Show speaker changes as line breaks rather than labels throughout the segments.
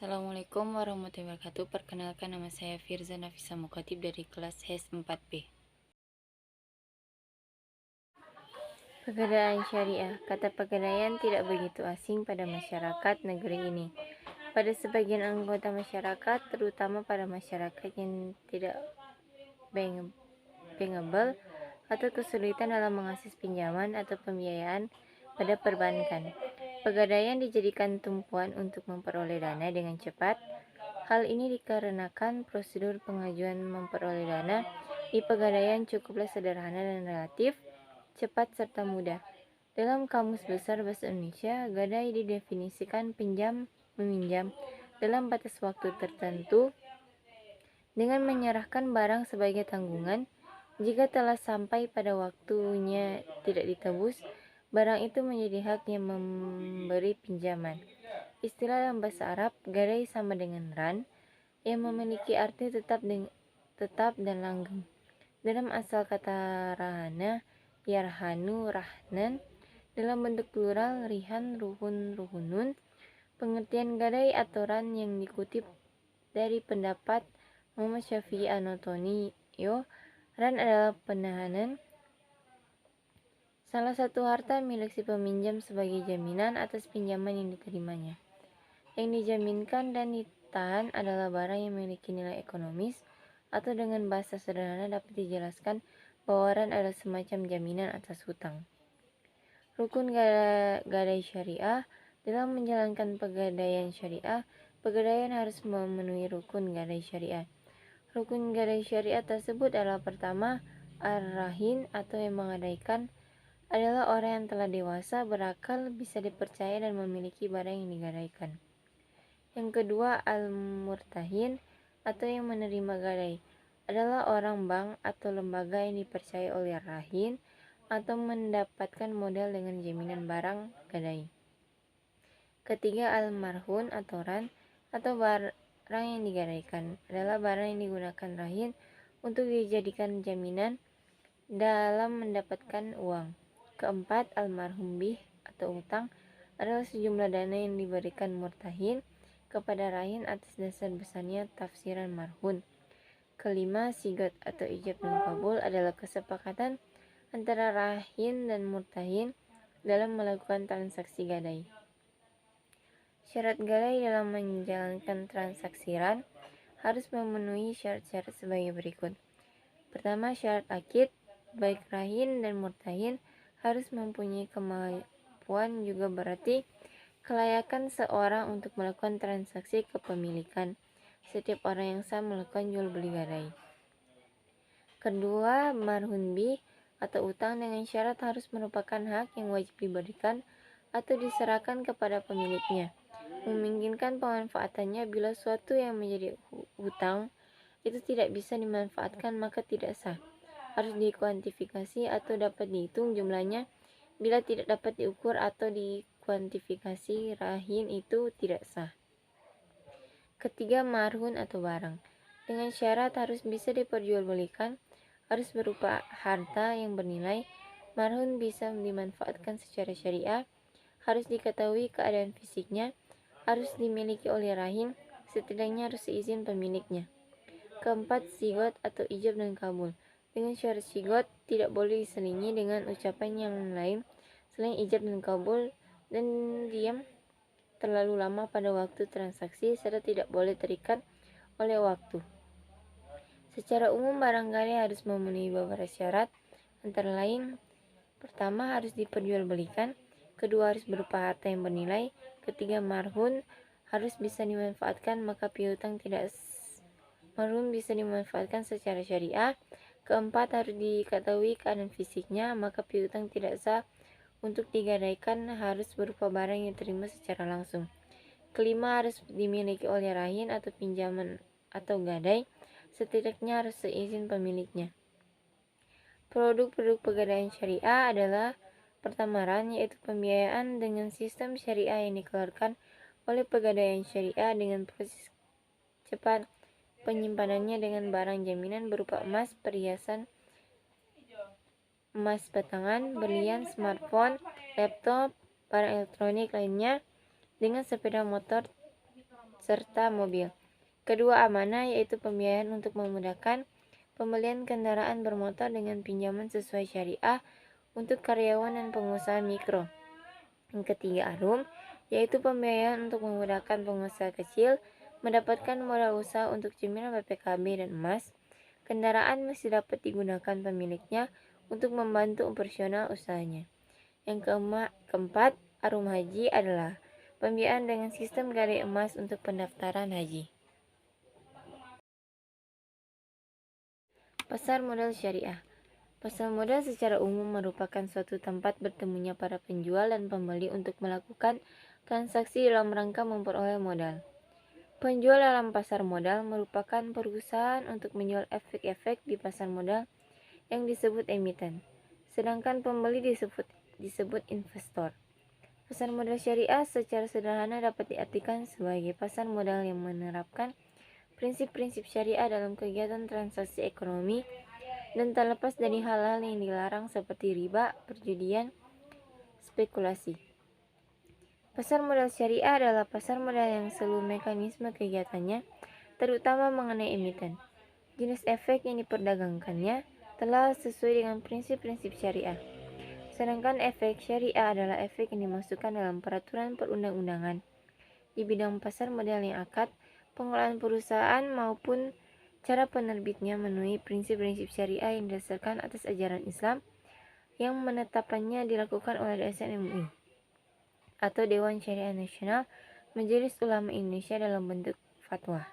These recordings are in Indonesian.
Assalamualaikum warahmatullahi wabarakatuh. Perkenalkan, nama saya Firza Nafisa Mukhatib dari kelas HES 4B. Pegadaian syariah. Kata pegadaian tidak begitu asing pada masyarakat negeri ini. Pada sebagian anggota masyarakat, terutama pada masyarakat yang tidak bankable atau kesulitan dalam mengakses pinjaman atau pembiayaan pada perbankan. Pegadaian dijadikan tumpuan untuk memperoleh dana dengan cepat. Hal ini dikarenakan prosedur pengajuan memperoleh dana di pegadaian cukuplah sederhana dan relatif cepat serta mudah. Dalam Kamus Besar Bahasa Indonesia, gadai didefinisikan meminjam dalam batas waktu tertentu dengan menyerahkan barang sebagai tanggungan. Jika telah sampai pada waktunya tidak ditebus, barang itu menjadi hak yang memberi pinjaman. Istilah dalam bahasa Arab, gadai sama dengan ran, yang memiliki arti tetap dan langgeng. Dalam asal kata rahana, yarhanu, rahnan, dalam bentuk plural, rihan, ruhun, ruhunun. Pengertian gadai atau ran yang dikutip dari pendapat Muhammad Syafi'i Anotonio, ran adalah penahanan salah satu harta milik si peminjam sebagai jaminan atas pinjaman yang diterimanya. Yang dijaminkan dan ditahan adalah barang yang memiliki nilai ekonomis, atau dengan bahasa sederhana dapat dijelaskan bahwa ran adalah semacam jaminan atas hutang. Rukun gadai syariah. Dalam menjalankan pegadaian syariah, pegadaian harus memenuhi rukun gadai syariah. Rukun gadai syariah tersebut adalah pertama, ar-rahin atau yang menggadaikan adalah orang yang telah dewasa, berakal, bisa dipercaya dan memiliki barang yang digadaikan. Yang kedua, al-murtahin atau yang menerima gadai adalah orang bank atau lembaga yang dipercaya oleh rahin atau mendapatkan modal dengan jaminan barang gadai. Ketiga, al-marhun atau ran atau barang yang digadaikan adalah barang yang digunakan rahin untuk dijadikan jaminan dalam mendapatkan uang. Keempat, al-marhum bih atau utang adalah sejumlah dana yang diberikan murtahin kepada rahin atas dasar besarnya tafsiran marhun. Kelima, sigot atau ijab dan kabul adalah kesepakatan antara rahin dan murtahin dalam melakukan transaksi gadai. Syarat gadai dalam menjalankan transaksi ran harus memenuhi syarat-syarat sebagai berikut. Pertama, syarat akid, baik rahin dan murtahin harus mempunyai kemampuan, juga berarti kelayakan seorang untuk melakukan transaksi kepemilikan. Setiap orang yang sah melakukan jual beli gadai. Kedua, marhun bih atau utang dengan syarat harus merupakan hak yang wajib diberikan atau diserahkan kepada pemiliknya. Memungkinkan pemanfaatannya. Bila suatu yang menjadi hutang itu tidak bisa dimanfaatkan, maka tidak sah. Harus dikuantifikasi atau dapat dihitung jumlahnya. Bila tidak dapat diukur atau dikuantifikasi, rahin itu tidak sah. Ketiga, marhun atau barang dengan syarat harus bisa diperjualbelikan, harus berupa harta yang bernilai. Marhun bisa dimanfaatkan secara syariah, harus diketahui keadaan fisiknya, harus dimiliki oleh rahin, setidaknya harus seizin pemiliknya. Keempat, sigot atau ijab dan kabul. Dengan syarat sigot tidak boleh diselingi dengan ucapan yang lain selain ijab dan kabul, dan diam terlalu lama pada waktu transaksi, serta tidak boleh terikat oleh waktu. Secara umum, barang gadai harus memenuhi beberapa syarat, antara lain: pertama, harus diperjualbelikan. Kedua, harus berupa harta yang bernilai. Ketiga, marhun harus bisa dimanfaatkan, maka piutang tidak marhun bisa dimanfaatkan secara syariah. Keempat, harus diketahui keadaan fisiknya, maka piutang tidak sah untuk digadaikan, harus berupa barang yang diterima secara langsung. Kelima, harus dimiliki oleh rahin atau pinjaman atau gadai, setidaknya harus seizin pemiliknya. Produk-produk pegadaian syariah adalah: pertama, ran, yaitu pembiayaan dengan sistem syariah yang dikeluarkan oleh pegadaian syariah dengan proses cepat. Penyimpanannya dengan barang jaminan berupa emas, perhiasan, emas batangan, berlian, smartphone, laptop, barang elektronik lainnya, dengan sepeda motor, serta mobil. Kedua, amanah, yaitu pembiayaan untuk memudahkan pembelian kendaraan bermotor dengan pinjaman sesuai syariah untuk karyawan dan pengusaha mikro. Yang ketiga, arum, yaitu pembiayaan untuk memudahkan pengusaha kecil mendapatkan modal usaha untuk cemilan BPKB dan emas. Kendaraan masih dapat digunakan pemiliknya untuk membantu operasional usahanya. Yang keempat, arum haji adalah pembiayaan dengan sistem gadai emas untuk pendaftaran haji. Pasar modal syariah. Pasar modal secara umum merupakan suatu tempat bertemunya para penjual dan pembeli untuk melakukan transaksi dalam rangka memperoleh modal. Penjual dalam pasar modal merupakan perusahaan untuk menjual efek-efek di pasar modal yang disebut emiten, sedangkan pembeli disebut investor. Pasar modal syariah secara sederhana dapat diartikan sebagai pasar modal yang menerapkan prinsip-prinsip syariah dalam kegiatan transaksi ekonomi dan tak lepas dari hal-hal yang dilarang seperti riba, perjudian, spekulasi. Pasar modal syariah adalah pasar modal yang seluruh mekanisme kegiatannya, terutama mengenai emiten, jenis efek yang diperdagangkannya, telah sesuai dengan prinsip-prinsip syariah. Sedangkan efek syariah adalah efek yang dimasukkan dalam peraturan perundang-undangan di bidang pasar modal yang akad, pengelolaan perusahaan maupun cara penerbitnya memenuhi prinsip-prinsip syariah yang didasarkan atas ajaran Islam yang menetapannya dilakukan oleh DSN MUI atau Dewan Syariah Nasional Majelis Ulama Indonesia dalam bentuk fatwa.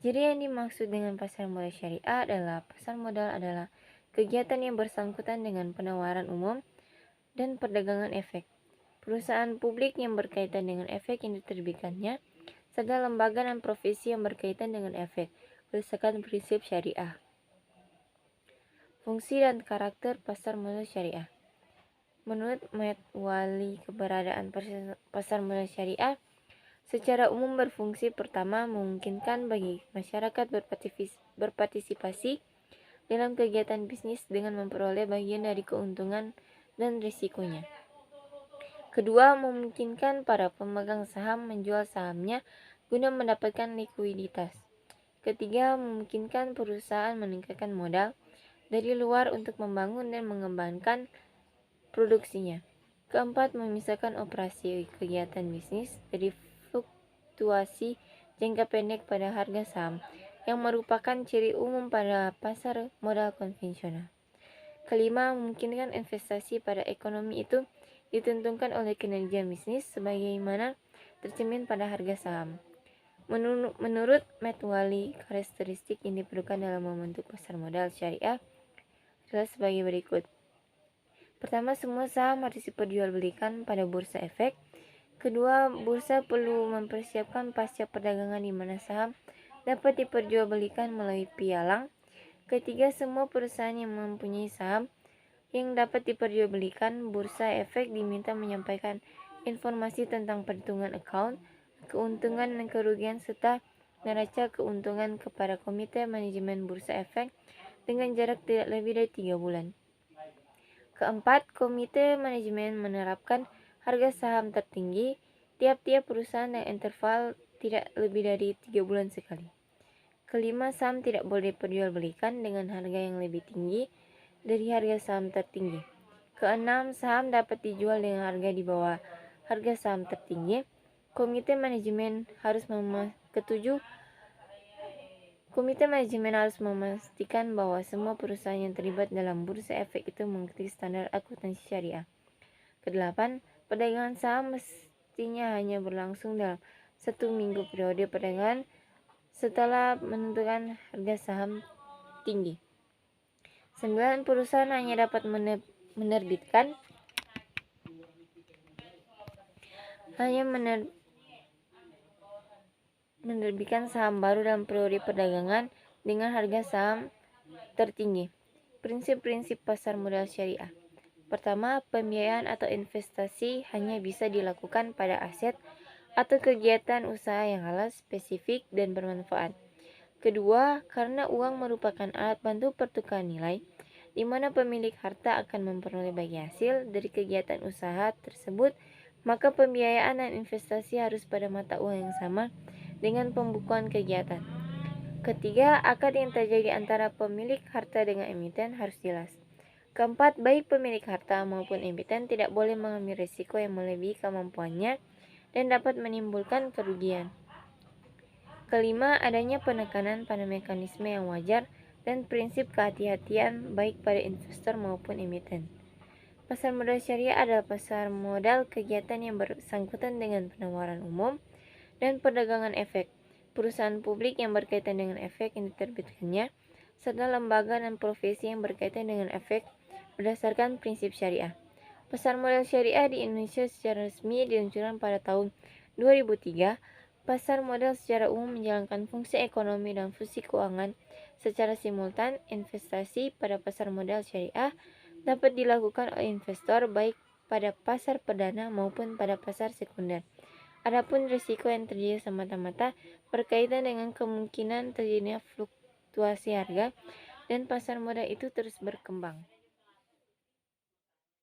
Jadi yang dimaksud dengan pasar modal syariah adalah pasar modal adalah kegiatan yang bersangkutan dengan penawaran umum dan perdagangan efek. Perusahaan publik yang berkaitan dengan efek yang diterbitkannya, serta lembaga dan profesi yang berkaitan dengan efek, berdasarkan prinsip syariah. Fungsi dan karakter pasar modal syariah. Menurut Metwali, keberadaan pasar modal syariah secara umum berfungsi pertama memungkinkan bagi masyarakat berpartisipasi dalam kegiatan bisnis dengan memperoleh bagian dari keuntungan dan risikonya. Kedua, memungkinkan para pemegang saham menjual sahamnya guna mendapatkan likuiditas. Ketiga, memungkinkan perusahaan meningkatkan modal dari luar untuk membangun dan mengembangkan produksinya. Keempat, memisahkan operasi kegiatan bisnis dari fluktuasi jangka pendek pada harga saham, yang merupakan ciri umum pada pasar modal konvensional. Kelima, memungkinkan investasi pada ekonomi itu ditentukan oleh kinerja bisnis sebagaimana tercermin pada harga saham. Menurut Metwali, karakteristik yang diperlukan dalam membentuk pasar modal syariah adalah sebagai berikut. Pertama, semua saham harus diperjualbelikan pada bursa efek. Kedua, bursa perlu mempersiapkan pasca perdagangan di mana saham dapat diperjualbelikan melalui pialang. Ketiga, semua perusahaan yang mempunyai saham yang dapat diperjualbelikan bursa efek diminta menyampaikan informasi tentang perhitungan account, keuntungan dan kerugian serta neraca keuntungan kepada komite manajemen bursa efek dengan jarak tidak lebih dari 3 bulan. Keempat, komite manajemen menerapkan harga saham tertinggi tiap-tiap perusahaan dan interval tidak lebih dari 3 bulan sekali. Kelima, saham tidak boleh diperjualbelikan dengan harga yang lebih tinggi dari harga saham tertinggi. Keenam, saham dapat dijual dengan harga di bawah harga saham tertinggi. Komite manajemen harus memastikan bahwa semua perusahaan yang terlibat dalam bursa efek itu mengikuti standar akuntansi syariah. Kedelapan, perdagangan saham mestinya hanya berlangsung dalam 1 minggu periode perdagangan setelah menentukan harga saham tinggi. 9. Perusahaan hanya dapat menerbitkan saham baru dalam periode perdagangan dengan harga saham tertinggi. Prinsip-prinsip pasar modal syariah. Pertama, pembiayaan atau investasi hanya bisa dilakukan pada aset atau kegiatan usaha yang halal, spesifik, dan bermanfaat. Kedua, karena uang merupakan alat bantu pertukaran nilai, di mana pemilik harta akan memperoleh bagi hasil dari kegiatan usaha tersebut, maka pembiayaan dan investasi harus pada mata uang yang sama dengan pembukuan kegiatan. Ketiga, akad yang terjadi antara pemilik harta dengan emiten harus jelas. Keempat, baik pemilik harta maupun emiten tidak boleh mengambil risiko yang melebihi kemampuannya dan dapat menimbulkan kerugian. Kelima, adanya penekanan pada mekanisme yang wajar dan prinsip kehati-hatian baik pada investor maupun emiten. Pasar modal syariah adalah pasar modal kegiatan yang bersangkutan dengan penawaran umum dan perdagangan efek, perusahaan publik yang berkaitan dengan efek yang diterbitkannya, serta lembaga dan profesi yang berkaitan dengan efek berdasarkan prinsip syariah. Pasar modal syariah di Indonesia secara resmi diluncurkan pada tahun 2003. Pasar modal secara umum menjalankan fungsi ekonomi dan fungsi keuangan secara simultan. Investasi pada pasar modal syariah dapat dilakukan oleh investor baik pada pasar perdana maupun pada pasar sekunder. Adapun risiko yang terjadi semata-mata berkaitan dengan kemungkinan terjadinya fluktuasi harga dan pasar modal itu terus berkembang.